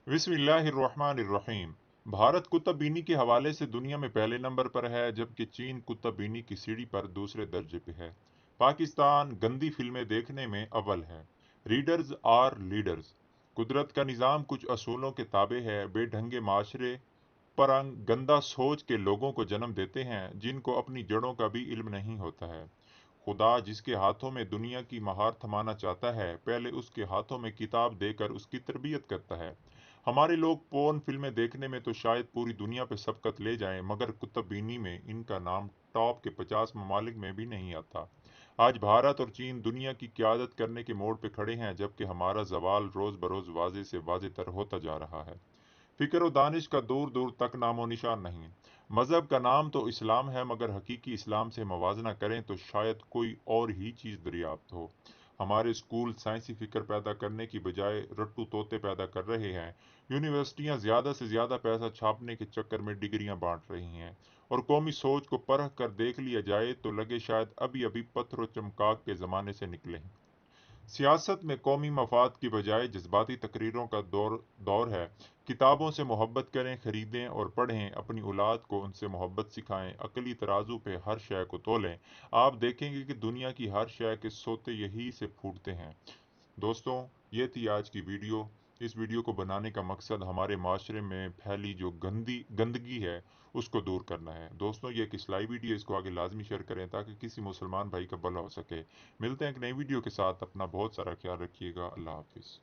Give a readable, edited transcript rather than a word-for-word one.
बिस्मिल्लाहिर्रहमानिर्रहीम। भारत कुतुब बीनी के हवाले से दुनिया में पहले नंबर पर है, जबकि चीन कुतुब बीनी की सीढ़ी पर दूसरे दर्जे पे है। पाकिस्तान गंदी फिल्में देखने में अव्वल है। Readers are leaders. कुदरत का निज़ाम कुछ असूलों के ताबे है। बेढंगे माशरे परंग गंदा सोच के लोगों को जन्म देते हैं, जिनको अपनी जड़ों का भी इल्म नहीं होता है। खुदा जिसके हाथों में दुनिया की महार थमाना चाहता है, पहले उसके हाथों में किताब देकर उसकी तरबियत करता है। हमारे लोग पोर्न फिल्में देखने में तो शायद पूरी दुनिया पे सबकत ले जाएं, मगर कुतुब बीनी में इनका नाम टॉप के 50 ममालिक में भी नहीं आता। आज भारत और चीन दुनिया की क्यादत करने के मोड़ पे खड़े हैं, जबकि हमारा जवाल रोज बरोज वाजे से वाजे तर होता जा रहा है। फिक्र व दानिश का दूर दूर तक नामो निशान नहीं। मजहब का नाम तो इस्लाम है, मगर हकीकी इस्लाम से मवाजना करें तो शायद कोई और ही चीज़ दरियाफ्त हो। हमारे स्कूल साइंसी फिक्र पैदा करने की बजाय रट्टू तोते पैदा कर रहे हैं। यूनिवर्सिटियां ज़्यादा से ज़्यादा पैसा छापने के चक्कर में डिग्रियां बांट रही हैं, और कौमी सोच को परख कर देख लिया जाए तो लगे शायद अभी अभी पत्थर चमकाक के ज़माने से निकले हैं। सियासत में कौमी मफाद की बजाय जज्बाती तकरीरों का दौर है। किताबों से मोहब्बत करें, खरीदें और पढ़ें, अपनी औलाद को उनसे मोहब्बत सिखाएं, अकली तराजू पे हर शय को तोलें। आप देखेंगे कि दुनिया की हर शय के सोते यही से फूटते हैं। दोस्तों, ये थी आज की वीडियो। इस वीडियो को बनाने का मकसद हमारे माशरे में फैली जो गंदगी है उसको दूर करना है। दोस्तों, ये एक इस्लाही वीडियो, इसको आगे लाजमी शेयर करें ताकि किसी मुसलमान भाई का भला हो सके। मिलते हैं एक नई वीडियो के साथ। अपना बहुत सारा ख्याल रखिएगा। अल्लाह हाफिज़।